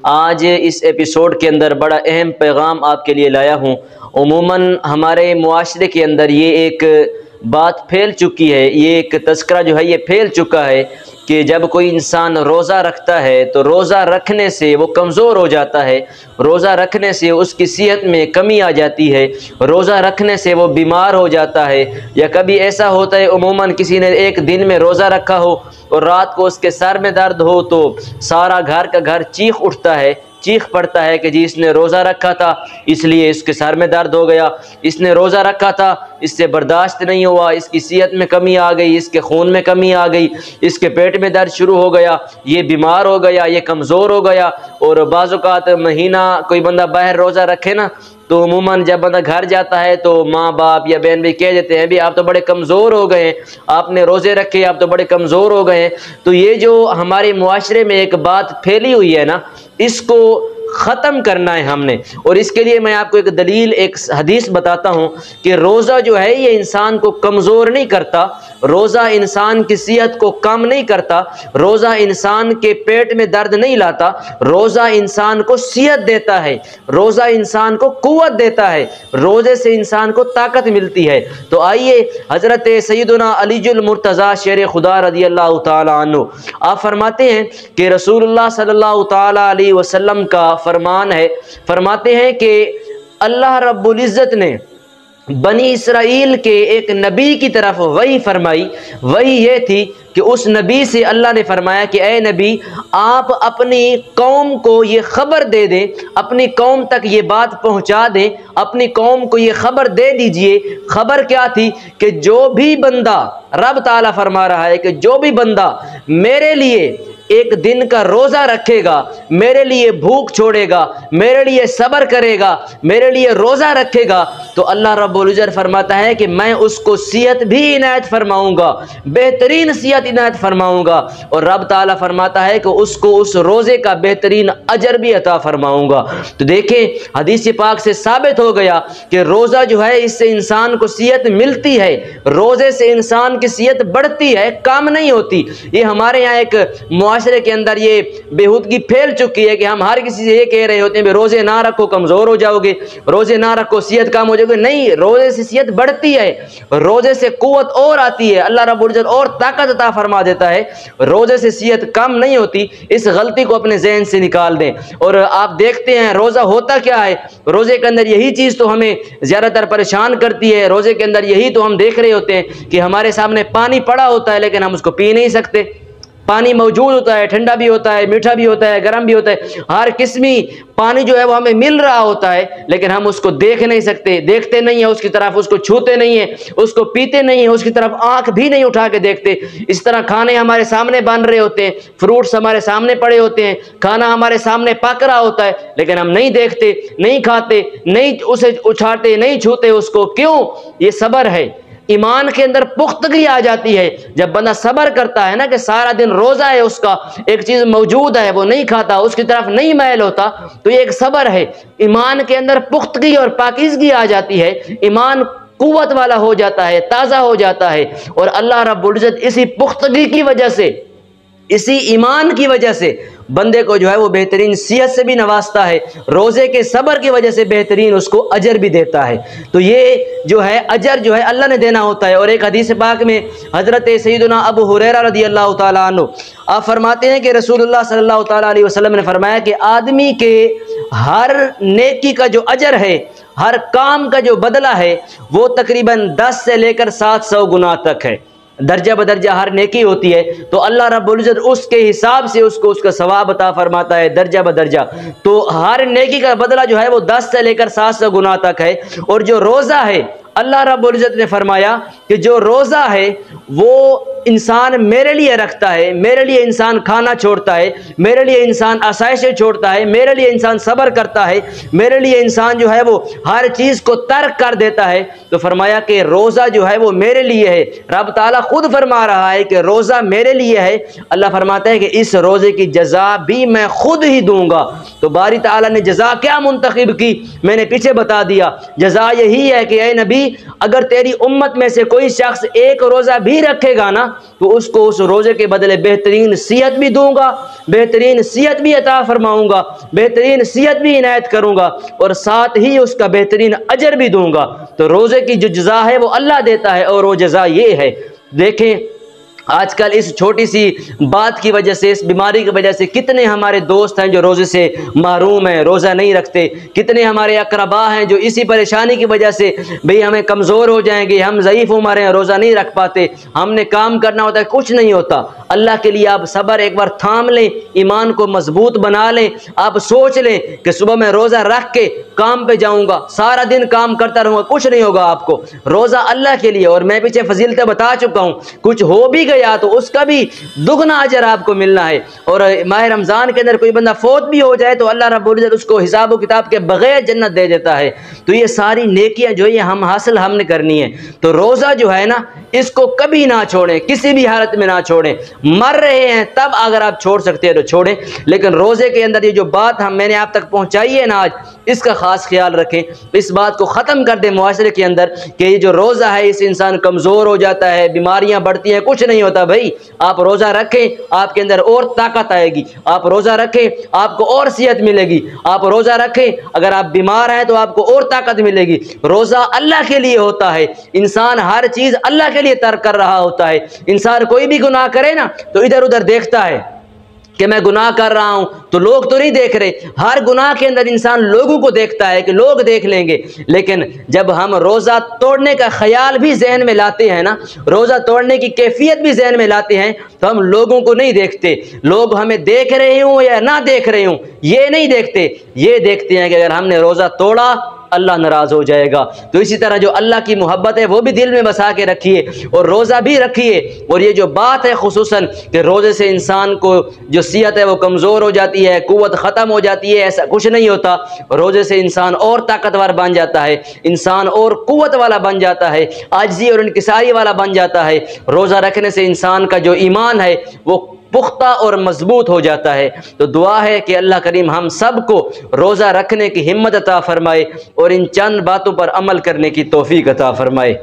آج اس ایپیسوڈ کے اندر بڑا اہم پیغام آپ کے لیے لایا ہوں۔ عموماً ہمارے معاشرے کے اندر یہ ایک بات پھیل چکی ہے، یہ ایک تذکرہ جو ہے یہ پھیل چکا ہے کہ جب کوئی انسان روزہ رکھتا ہے تو روزہ رکھنے سے وہ کمزور ہو جاتا ہے، روزہ رکھنے سے اس کی صحت میں کمی آ جاتی ہے، روزہ رکھنے سے وہ بیمار ہو جاتا ہے، یا کبھی ایسا ہوتا ہے عموماً کسی نے ایک دن میں روزہ رکھا ہو اور رات کو اس کے سر میں درد ہو تو سارا گھر کا گھر چیخ اٹھتا ہے، چیخ پڑتا ہے کہ جی اس نے روزہ رکھا تھا اس لیے اس کے سر میں درد ہو گیا، اس نے روزہ رکھا تھا اس سے برداشت نہیں ہوا، اس کی صحت میں کمی آ گئی، اس کے خون میں کمی آ گئی، اس کے پیٹ میں درد شروع ہو گیا، یہ بیمار ہو گیا، یہ کمزور ہو گیا۔ اور بعض اوقات مہینہ کوئی بندہ باہر روزہ رکھے نا تو عموماً جب بندہ گھر جاتا ہے تو ماں باپ یا بہن بھی کہہ دیتے ہیں بھی آپ تو بڑے کمزور ہو گئے ہیں، آپ نے روزے رکھے آپ تو بڑے کمزور ہو گئے ہیں۔ تو یہ جو ہمارے معاشرے میں ایک بات پھیلی ہوئی ہے نا، اس کو ختم کرنا ہے ہم نے، اور اس کے لیے میں آپ کو ایک دلیل، ایک حدیث بتاتا ہوں کہ روزہ جو ہے یہ انسان کو کمزور نہیں کرتا، روزہ انسان کی صحت کو کم نہیں کرتا، روزہ انسان کے پیٹ میں درد نہیں لاتا، روزہ انسان کو صحت دیتا ہے، روزہ انسان کو قوت دیتا ہے، روزے سے انسان کو طاقت ملتی ہے۔ تو آئیے حضرت سیدنا علی المرتضیٰ شیر خدا رضی اللہ تعالی عنہ آپ فرماتے ہیں کہ رسول اللہ صلی اللہ تعالی علیہ وسلم کا فرمان ہے، فرماتے ہیں کہ اللہ رب العزت نے بنی اسرائیل کے ایک نبی کی طرف وحی فرمائی، وحی یہ تھی کہ اس نبی سے اللہ نے فرمایا کہ اے نبی آپ اپنی قوم کو یہ خبر دے دیں، اپنی قوم تک یہ بات پہنچا دیں، اپنی قوم کو یہ خبر دے دیجئے۔ خبر کیا تھی کہ جو بھی بندہ، رب تعالیٰ فرما رہا ہے کہ جو بھی بندہ میرے لیے ایک دن کا روزہ رکھے گا، میرے لیے بھوک چھوڑے گا، میرے لیے صبر کرے گا، میرے لیے روزہ رکھے گا، تو اللہ رب العزت فرماتا ہے کہ میں اس کو صحت بھی عنایت فرماؤں گا، بہترین صحت عنایت فرماؤں گا، اور رب تعالیٰ فرماتا ہے کہ اس کو اس روزے کا بہترین اجر بھی عطا فرماؤں گا۔ تو دیکھیں حدیث پاک سے ثابت ہو گیا کہ روزہ جو ہے اس سے انسان کو صحت ملتی ہے، روزے سے انسان کی صحت بڑھتی ہے، کام نہیں ہوتی۔ یہ ہمارے یہاں ایک معاشرے کے اندر یہ بےہودگی پھیل چکی ہے کہ ہم ہر کسی سے یہ کہہ رہے ہوتے ہیں کہ روزے نہ رکھو کمزور ہو جاؤ گے، روزے نہ رکھو صحت کم ہو جائے گی۔ نہیں، روزے سے صحت بڑھتی ہے، روزے سے قوت اور آتی ہے، اللہ رب العزت اور طاقت عطا فرما دیتا ہے، روزے سے صحت کم نہیں ہوتی۔ اس غلطی کو اپنے ذہن سے نکال دیں۔ اور آپ دیکھتے ہیں روزہ ہوتا کیا ہے، روزے کے اندر یہی چیز تو ہمیں زیادہ تر پریشان کرتی ہے، روزے کے اندر یہی تو ہم دیکھ رہے ہوتے ہیں کہ ہمارے سامنے پانی پڑا ہوتا ہے لیکن ہم اس کو پی نہیں سکتے۔ پانی موجود ہوتا ہے، ٹھنڈا بھی ہوتا ہے، میٹھا بھی ہوتا ہے، گرم بھی ہوتا ہے، ہر قسمی پانی جو ہے وہ ہمیں مل رہا ہوتا ہے لیکن ہم اس کو دیکھ نہیں سکتے، دیکھتے نہیں ہیں اس کی طرف، اس کو چھوتے نہیں ہیں، اس کو پیتے نہیں ہیں، اس کی طرف آنکھ بھی نہیں اٹھا کے دیکھتے۔ اس طرح کھانے ہمارے سامنے بن رہے ہوتے ہیں، فروٹس ہمارے سامنے پڑے ہوتے ہیں، کھانا ہمارے سامنے پک رہا ہوتا ہے لیکن ہم نہیں دیکھتے، نہیں کھاتے، نہیں اسے اچھاتے، نہیں چھوتے اس کو۔ کیوں؟ یہ صبر ہے۔ ایمان کے اندر پختگی آ جاتی ہے جب بندہ صبر کرتا ہے نا، کہ سارا دن روزہ ہے، اس کا ایک چیز موجود ہے وہ نہیں کھاتا، اس کی طرف نہیں میل ہوتا، تو یہ ایک صبر ہے۔ ایمان کے اندر پختگی اور پاکیزگی آ جاتی ہے، ایمان قوت والا ہو جاتا ہے، تازہ ہو جاتا ہے، اور اللہ رب العزت اسی پختگی کی وجہ سے، اسی ایمان کی وجہ سے بندے کو جو ہے وہ بہترین صحت سے بھی نوازتا ہے، روزے کے صبر کی وجہ سے بہترین اس کو اجر بھی دیتا ہے۔ تو یہ جو ہے اجر جو ہے اللہ نے دینا ہوتا ہے۔ اور ایک حدیث پاک میں حضرت سیدنا ابو ہریرہ رضی اللہ تعالیٰ عنہ آپ فرماتے ہیں کہ رسول اللہ صلی اللہ تعالیٰ علیہ وسلم نے فرمایا کہ آدمی کے ہر نیکی کا جو اجر ہے، ہر کام کا جو بدلہ ہے، وہ تقریباً 10 سے لے کر 700 گنا تک ہے، درجہ بدرجہ ہر نیکی ہوتی ہے، تو اللہ رب العزت اس کے حساب سے اس کو اس کا ثواب عطا فرماتا ہے درجہ بدرجہ۔ تو ہر نیکی کا بدلہ جو ہے وہ 10 سے لے کر 700 گنا تک ہے۔ اور جو روزہ ہے، اللہ رب العزت نے فرمایا کہ جو روزہ ہے وہ انسان میرے لیے رکھتا ہے، میرے لیے انسان کھانا چھوڑتا ہے، میرے لیے انسان آسائشیں چھوڑتا ہے، میرے لیے انسان صبر کرتا ہے، میرے لیے انسان جو ہے وہ ہر چیز کو ترک کر دیتا ہے، تو فرمایا کہ روزہ جو ہے وہ میرے لیے ہے۔ رب تعالیٰ خود فرما رہا ہے کہ روزہ میرے لیے ہے۔ اللہ فرماتا ہے کہ اس روزے کی جزا بھی میں خود ہی دوں گا۔ تو باری تعالیٰ نے جزا کیا منتخب کی میں نے پیچھے بتا دیا۔ جزا یہی ہے کہ اے نبی اگر تیری امت میں سے کوئی شخص ایک روزہ بھی رکھے گا نا تو اس کو اس روزے کے بدلے بہترین صحت بھی دوں گا، بہترین صحت بھی عطا فرماؤں گا، بہترین صحت بھی عنایت کروں گا، اور ساتھ ہی اس کا بہترین اجر بھی دوں گا۔ تو روزے کی جو جزا ہے وہ اللہ دیتا ہے، اور وہ جزا یہ ہے۔ دیکھیں آج کل اس چھوٹی سی بات کی وجہ سے، اس بیماری کی وجہ سے کتنے ہمارے دوست ہیں جو روزے سے محروم ہیں، روزہ نہیں رکھتے، کتنے ہمارے اقربا ہیں جو اسی پریشانی کی وجہ سے بھئی ہمیں کمزور ہو جائیں گے، ہم ضعیف ہمارے ہیں، روزہ نہیں رکھ پاتے، ہم نے کام کرنا ہوتا ہے، کچھ نہیں ہوتا۔ اللہ کے لیے آپ صبر ایک بار تھام لیں، ایمان کو مضبوط بنا لیں، آپ سوچ لیں کہ صبح میں روزہ رکھ کے کام پہ جاؤں گا، سارا دن کام کرتا رہوں گا، کچھ نہیں ہوگا آپ کو۔ روزہ اللہ کے لیے، اور میں پیچھے فضیلتیں بتا چکا ہوں، کچھ ہو بھی گیا تو اس کا بھی دگنا اجر آپ کو ملنا ہے۔ اور ماہ رمضان کے اندر کوئی بندہ فوت بھی ہو جائے تو اللہ رب العزت اس کو حساب و کتاب کے بغیر جنت دے دیتا ہے۔ تو یہ ساری نیکیاں جو یہ ہم نے کرنی ہے۔ تو روزہ جو ہے نا اس کو کبھی نہ چھوڑیں، کسی بھی حالت میں نہ چھوڑیں۔ مر رہے ہیں تب اگر آپ چھوڑ سکتے ہیں تو چھوڑیں، لیکن روزے کے اندر یہ جو بات میں نے آپ تک پہنچائی ہے نا آج، اس کا خاص خیال رکھیں، اس بات کو ختم کر دیں معاشرے کے اندر کہ یہ جو روزہ ہے اس انسان کمزور ہو جاتا ہے، بیماریاں بڑھتی ہیں، کچھ نہیں ہوتا بھائی۔ آپ روزہ رکھیں آپ کے اندر اور طاقت آئے گی، آپ روزہ رکھیں آپ کو اور صحت ملے گی، آپ روزہ رکھیں اگر آپ بیمار ہیں تو آپ کو اور طاقت ملے گی۔ روزہ اللہ کے لیے ہوتا ہے، انسان ہر چیز اللہ کے لیے ترک کر رہا ہوتا ہے۔ انسان کوئی بھی گناہ کرے نا تو ادھر ادھر دیکھتا ہے کہ میں گناہ کر رہا ہوں تو لوگ تو نہیں دیکھ رہے، ہر گناہ کے اندر انسان لوگوں کو دیکھتا ہے کہ لوگ دیکھ لیں گے۔ لیکن جب ہم روزہ توڑنے کا خیال بھی ذہن میں لاتے ہیں نا، روزہ توڑنے کی کیفیت بھی ذہن میں لاتے ہیں تو ہم لوگوں کو نہیں دیکھتے، لوگ ہمیں دیکھ رہے ہوں یا نہ دیکھ رہے ہوں یہ نہیں دیکھتے، یہ دیکھتے ہیں کہ اگر ہم نے روزہ توڑا اللہ ناراض ہو جائے گا۔ تو اسی طرح جو اللہ کی محبت ہے وہ بھی دل میں بسا کے رکھیے اور روزہ بھی رکھیے۔ اور یہ جو بات ہے خصوصاً کہ روزے سے انسان کو جو صحت ہے وہ کمزور ہو جاتی ہے، قوت ختم ہو جاتی ہے، ایسا کچھ نہیں ہوتا۔ روزے سے انسان اور طاقتور بن جاتا ہے، انسان اور قوت والا بن جاتا ہے، عاجزی اور انکساری والا بن جاتا ہے۔ روزہ رکھنے سے انسان کا جو ایمان ہے وہ پختہ اور مضبوط ہو جاتا ہے۔ تو دعا ہے کہ اللہ کریم ہم سب کو روزہ رکھنے کی ہمت عطا فرمائے اور ان چند باتوں پر عمل کرنے کی توفیق عطا فرمائے۔